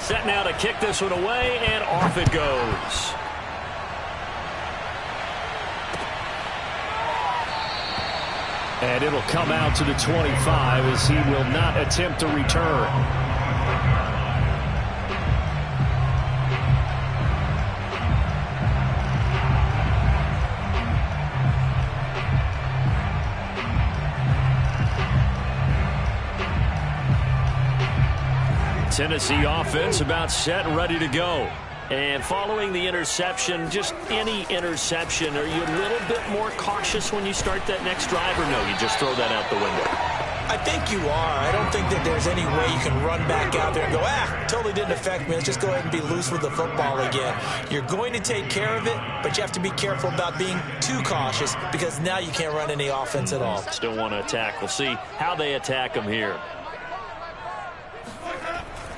Set now to kick this one away, and off it goes. And it'll come out to the 25 as he will not attempt to return. Tennessee offense about set and ready to go. And following the interception, just any interception, are you a little bit more cautious when you start that next drive, or no, you just throw that out the window? I think you are. I don't think that there's any way you can run back out there and go, totally didn't affect me. Let's just go ahead and be loose with the football again. You're going to take care of it, but you have to be careful about being too cautious because now you can't run any offense at all. Still want to attack. We'll see how they attack them here.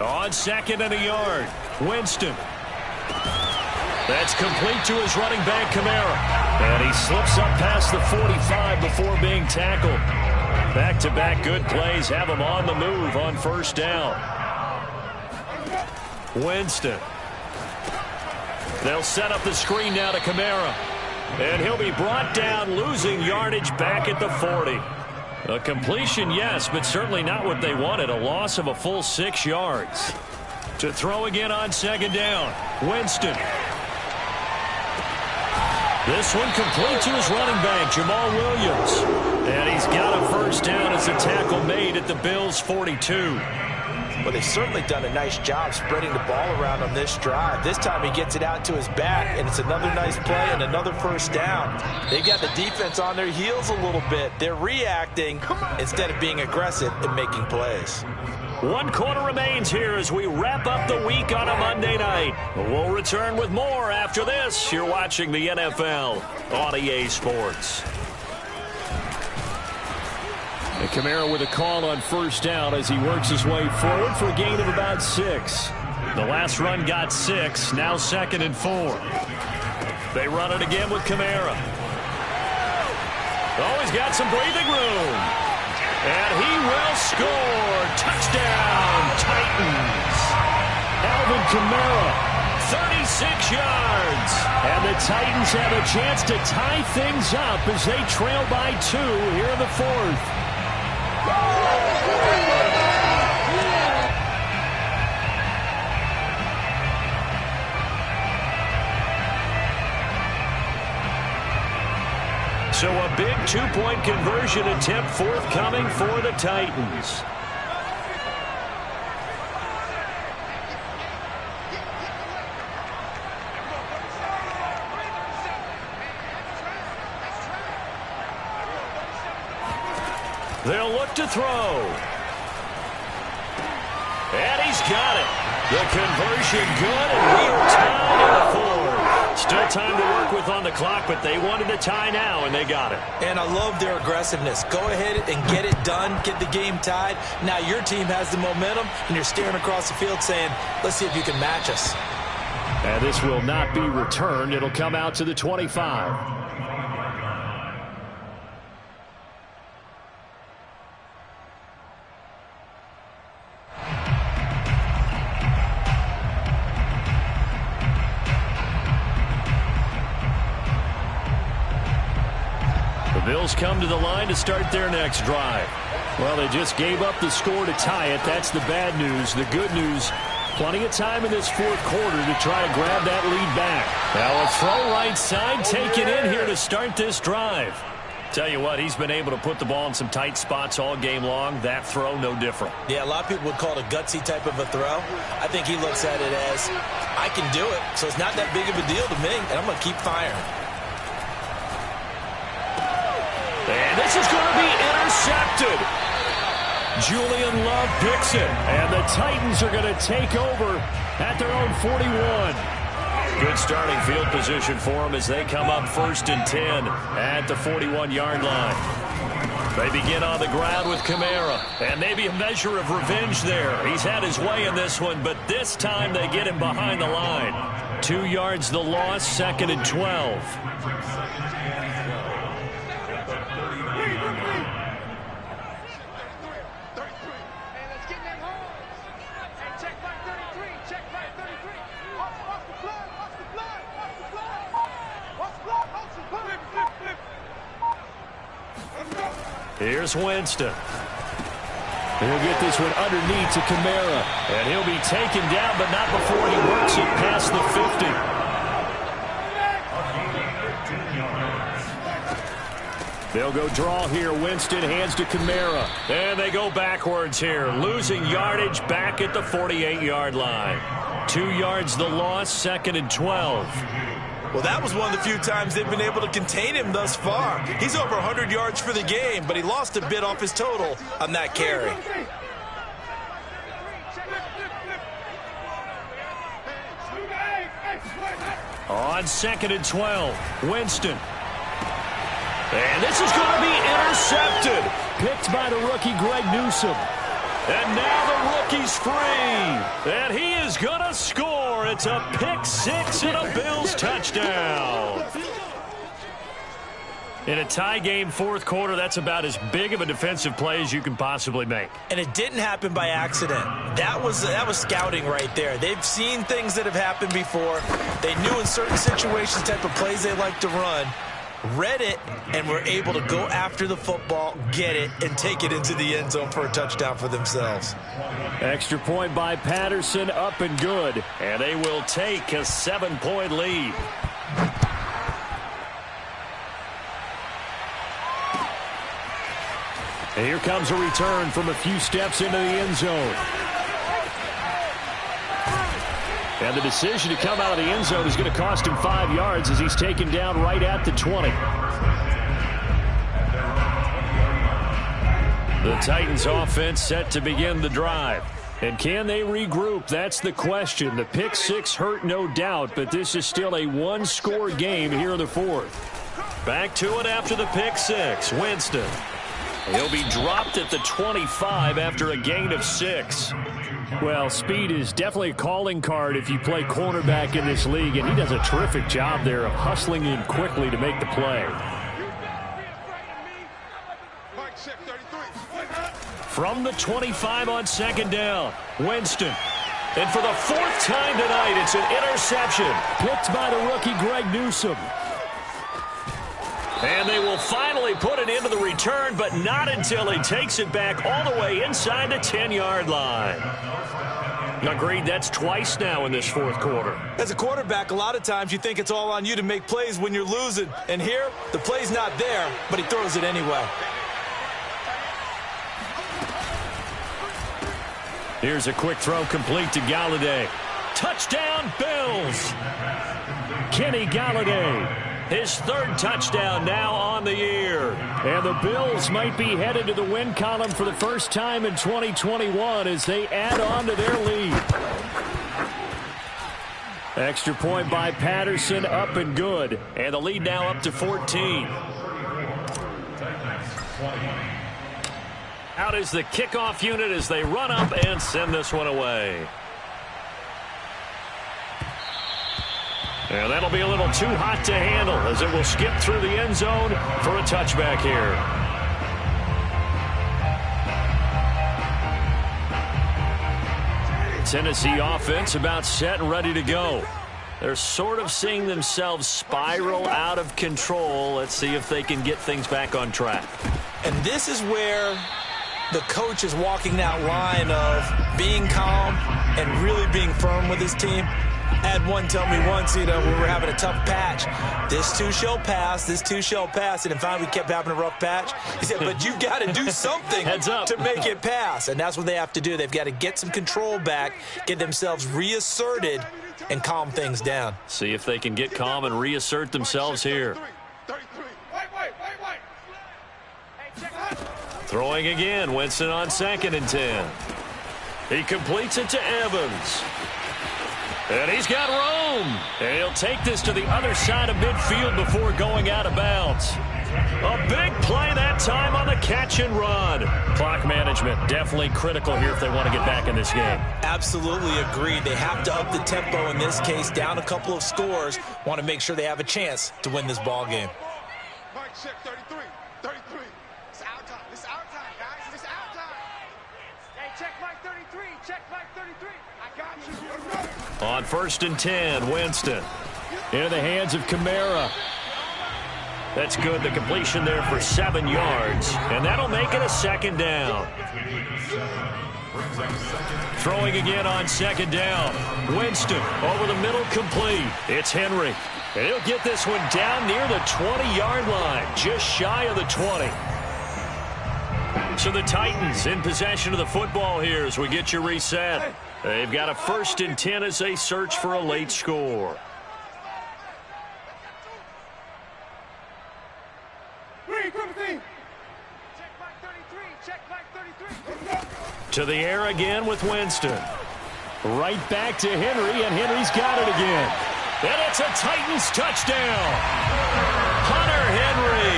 On 2nd and a yard, Winston. That's complete to his running back, Kamara. And he slips up past the 45 before being tackled. Back-to-back good plays have him on the move on 1st down. Winston. They'll set up the screen now to Kamara. And he'll be brought down, losing yardage back at the 40. A completion, yes, but certainly not what they wanted. A loss of a full 6 yards. To throw again on 2nd down. Winston. This one complete to his running back, Jamal Williams. And he's got a 1st down as a tackle made at the Bills' 42. Well, they've certainly done a nice job spreading the ball around on this drive. This time he gets it out to his back, and it's another nice play and another 1st down. They've got the defense on their heels a little bit. They're reacting instead of being aggressive and making plays. 1 quarter remains here as we wrap up the week on a Monday night. We'll return with more after this. You're watching the NFL on EA Sports. And Kamara with a call on 1st down as he works his way forward for a gain of about 6. The last run got 6, now 2nd and 4. They run it again with Kamara. Oh, he's got some breathing room. And he will score. Touchdown, Titans. Alvin Kamara, 36 yards. And the Titans have a chance to tie things up as they trail by 2 here in the 4th. So a big 2-point conversion attempt forthcoming for the Titans. They'll look to throw. And he's got it. The conversion good, and we are tied at 4. Still time to work with on the clock, but they wanted to tie now, and they got it. And I love their aggressiveness. Go ahead and get it done, get the game tied. Now your team has the momentum, and you're staring across the field saying, let's see if you can match us. And this will not be returned. It'll come out to the 25. Bills come to the line to start their next drive. Well, they just gave up the score to tie it. That's the bad news. The good news, plenty of time in this 4th quarter to try to grab that lead back. Now a throw right side taken in here to start this drive. Tell you what, he's been able to put the ball in some tight spots all game long. That throw, no different. Yeah, a lot of people would call it a gutsy type of a throw. I think he looks at it as, I can do it, so it's not that big of a deal to me, and I'm going to keep firing. And this is going to be intercepted. Julian Love picks it. And the Titans are going to take over at their own 41. Good starting field position for them as they come up 1st and 10 at the 41-yard line. They begin on the ground with Kamara, and maybe a measure of revenge there. He's had his way in this one, but this time they get him behind the line. 2 yards the loss, 2nd and 12. Here's Winston. He'll get this one underneath to Kamara. And he'll be taken down, but not before he works it past the 50. They'll go draw here. Winston hands to Kamara. And they go backwards here. Losing yardage back at the 48-yard line. 2 yards the loss, 2nd and 12. Well, that was one of the few times they've been able to contain him thus far. He's over 100 yards for the game, but he lost a bit off his total on that carry. On 2nd and 12, Winston. And this is going to be intercepted. Picked by the rookie Greg Newsome. And now the rookie's free. And he is going to score. It's a pick six and a Bills touchdown. In a tie game, 4th quarter, that's about as big of a defensive play as you can possibly make. And it didn't happen by accident. That was scouting right there. They've seen things that have happened before. They knew in certain situations type of plays they like to run. Read it, and were able to go after the football, get it, and take it into the end zone for a touchdown for themselves. Extra point by Patterson, up and good. And they will take a 7-point lead. And here comes a return from a few steps into the end zone. And the decision to come out of the end zone is going to cost him 5 yards as he's taken down right at the 20. The Titans offense set to begin the drive. And can they regroup? That's the question. The pick six hurt, no doubt, but this is still a one-score game here in the 4th. Back to it after the pick six. Winston. He'll be dropped at the 25 after a gain of 6. Well, speed is definitely a calling card if you play cornerback in this league, and he does a terrific job there of hustling in quickly to make the play. From the 25 on 2nd down, Winston. And for the 4th time tonight, it's an interception. Picked by the rookie Greg Newsome. And they will finally put it into the return, but not until he takes it back all the way inside the 10-yard line. Agreed, that's twice now in this 4th quarter. As a quarterback, a lot of times you think it's all on you to make plays when you're losing. And here, the play's not there, but he throws it anyway. Here's a quick throw complete to Galladay. Touchdown, Bills! Kenny Galladay. His 3rd touchdown now on the year. And the Bills might be headed to the win column for the first time in 2021 as they add on to their lead. Extra point by Patterson, up and good. And the lead now up to 14. Out is the kickoff unit as they run up and send this one away. And that'll be a little too hot to handle as it will skip through the end zone for a touchback here. Tennessee offense about set and ready to go. They're sort of seeing themselves spiral out of control. Let's see if they can get things back on track. And this is where the coach is walking that line of being calm and really being firm with his team. I had one tell me once, we were having a tough patch. This too shall pass, this too shall pass. And finally we kept having a rough patch. He said, but you've got to do something to make it pass. And that's what they have to do. They've got to get some control back, get themselves reasserted, and calm things down. See if they can get calm and reassert themselves here. Throwing again, Winston on 2nd and 10. He completes it to Evans. And he's got room. And he'll take this to the other side of midfield before going out of bounds. A big play that time on the catch and run. Clock management definitely critical here if they want to get back in this game. Absolutely agreed. They have to up the tempo in this case, down a couple of scores. Want to make sure they have a chance to win this ball game. Mike, check 33. 33. It's our time. It's our time, guys. It's our time. Hey, check Mike 33. Check Mike 33. I got you. On 1st and 10, Winston. Into the hands of Kamara. That's good. The completion there for 7 yards. And that'll make it a 2nd down. Throwing again on 2nd down. Winston over the middle, complete. It's Henry. And he'll get this one down near the 20-yard line, just shy of the 20. So the Titans in possession of the football here as we get you reset. They've got a 1st and 10 as they search for a late score. To the air again with Winston. Right back to Henry, and Henry's got it again. And it's a Titans touchdown. Hunter Henry,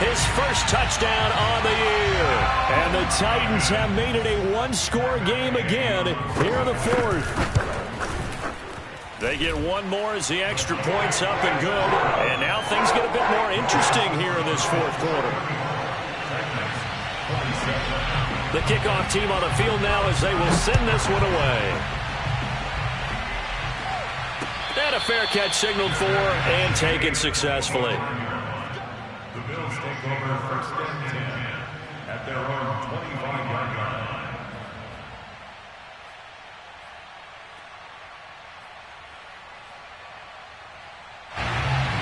his first touchdown on the year. And the Titans have made it a one-score game again here in the 4th. They get one more as the extra point's up and good. And now things get a bit more interesting here in this 4th quarter. The kickoff team on the field now as they will send this one away. And a fair catch signaled for and taken successfully. The Bills take over 1st and 10 at their own 25-yard line.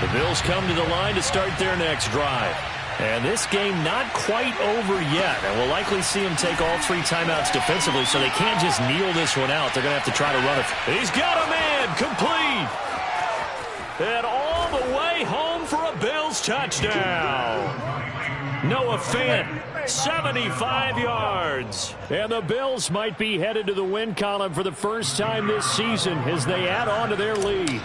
The Bills come to the line to start their next drive. And this game not quite over yet. And we'll likely see him take all 3 timeouts defensively, so they can't just kneel this one out. They're going to have to try to run it. He's got a man, complete. And all the way home for a Bills touchdown. Noah Fant, 75 yards. And the Bills might be headed to the win column for the first time this season as they add on to their lead.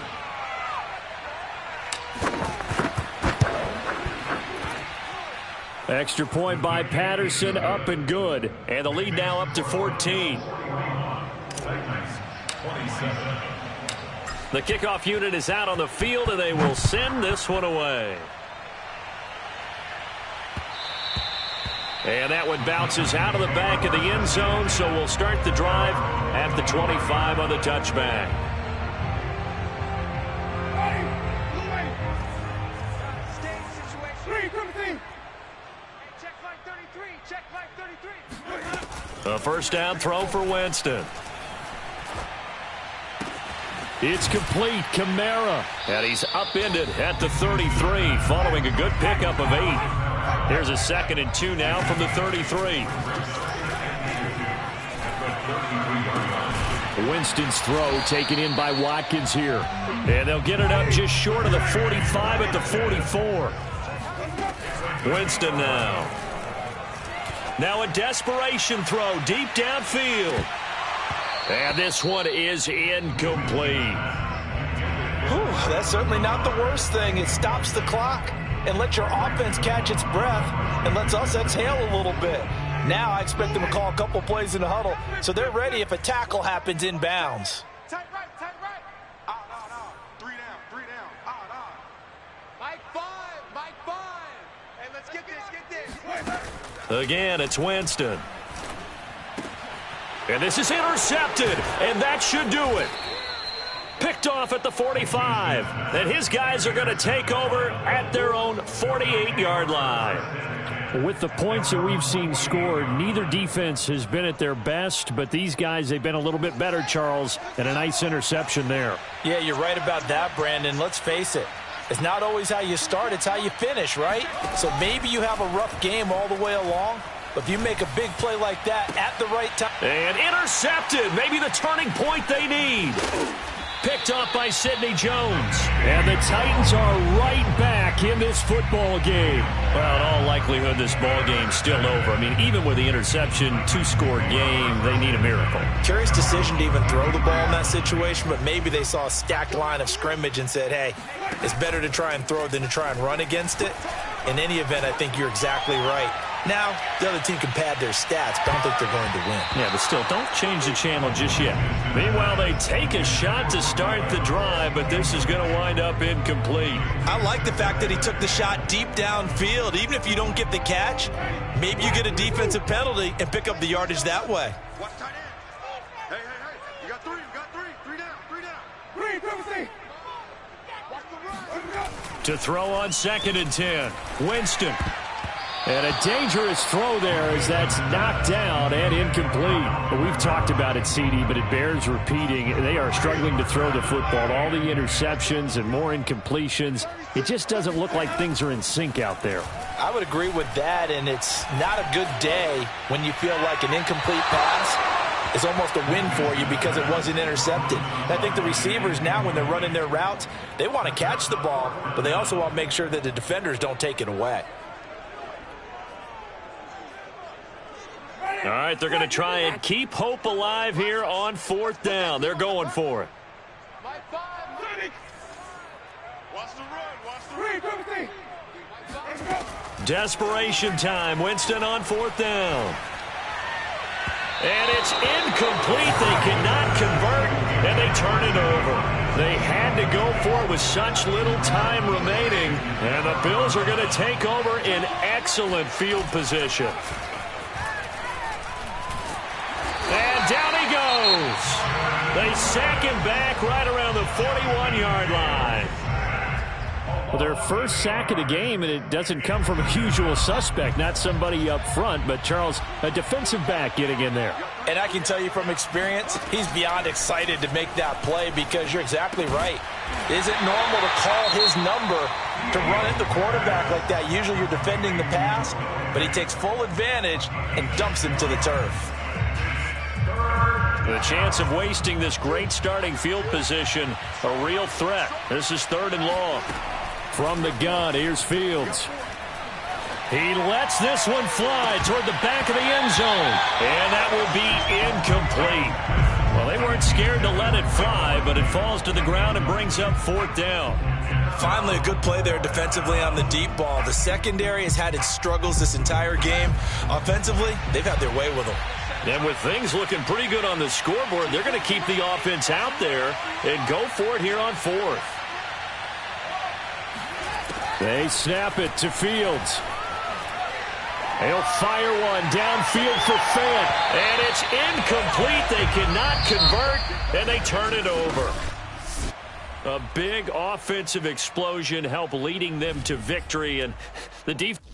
Extra point by Patterson, up and good. And the lead now up to 14. The kickoff unit is out on the field, and they will send this one away. And that one bounces out of the back of the end zone, so we'll start the drive at the 25 on the touchback. A 1st down throw for Winston. It's complete. Kamara. And he's upended at the 33 following a good pickup of 8. Here's a 2nd and 2 now from the 33. Winston's throw taken in by Watkins here. And they'll get it up just short of the 45 at the 44. Winston now. Now a desperation throw deep downfield. And this one is incomplete. Whew, that's certainly not the worst thing. It stops the clock and lets your offense catch its breath and lets us exhale a little bit. Now I expect them to call a couple plays in the huddle so they're ready if a tackle happens inbounds. Tight right, tight right. No. 3 down. Mike 5. Hey, let's get this. Again, it's Winston. And this is intercepted, and that should do it. Picked off at the 45. And his guys are going to take over at their own 48-yard line. With the points that we've seen scored, neither defense has been at their best, but these guys, they've been a little bit better, Charles, and a nice interception there. Yeah, you're right about that, Brandon. Let's face it. It's not always how you start, it's how you finish, right? So maybe you have a rough game all the way along, but if you make a big play like that at the right time. And intercepted, maybe the turning point they need. Picked off by Sidney Jones. And the Titans are right back in this football game. Well, in all likelihood, this ball game's still over. I mean, even with the interception, 2-score game, they need a miracle. Curious decision to even throw the ball in that situation, but maybe they saw a stacked line of scrimmage and said, hey, it's better to try and throw than to try and run against it. In any event, I think you're exactly right. Now, the other team can pad their stats, but I don't think they're going to win. Yeah, but still, don't change the channel just yet. Meanwhile, they take a shot to start the drive, but this is going to wind up incomplete. I like the fact that he took the shot deep downfield. Even if you don't get the catch, maybe you get a defensive penalty and pick up the yardage that way. Watch tight end. Hey. You got three. Three down. Three. Watch the run. To throw on 2nd and 10. Winston. And a dangerous throw there as that's knocked down and incomplete. We've talked about it, CD, but it bears repeating. They are struggling to throw the football. All the interceptions and more incompletions. It just doesn't look like things are in sync out there. I would agree with that, and it's not a good day when you feel like an incomplete pass is almost a win for you because it wasn't intercepted. And I think the receivers now, when they're running their routes, they want to catch the ball, but they also want to make sure that the defenders don't take it away. All right, they're going to try and keep hope alive here on 4th down. They're going for it. Watch the run. Desperation time. Winston on 4th down. And it's incomplete. They cannot convert, and they turn it over. They had to go for it with such little time remaining, and the Bills are going to take over in excellent field position. And down he goes. They sack him back right around the 41-yard line. Well, their first sack of the game, and it doesn't come from a usual suspect, not somebody up front, but Charles, a defensive back getting in there. And I can tell you from experience, he's beyond excited to make that play because you're exactly right. It isn't normal to call his number to run at the quarterback like that. Usually you're defending the pass, but he takes full advantage and dumps him to the turf. The chance of wasting this great starting field position, a real threat. This is 3rd and long. From the gun, here's Fields. He lets this one fly toward the back of the end zone. And that will be incomplete. Well, they weren't scared to let it fly, but it falls to the ground and brings up 4th down. Finally, a good play there defensively on the deep ball. The secondary has had its struggles this entire game. Offensively, they've had their way with them. And with things looking pretty good on the scoreboard, they're going to keep the offense out there and go for it here on 4th. They snap it to Fields. He'll fire one downfield for Fant. And it's incomplete. They cannot convert, and they turn it over. A big offensive explosion helped leading them to victory, and the defense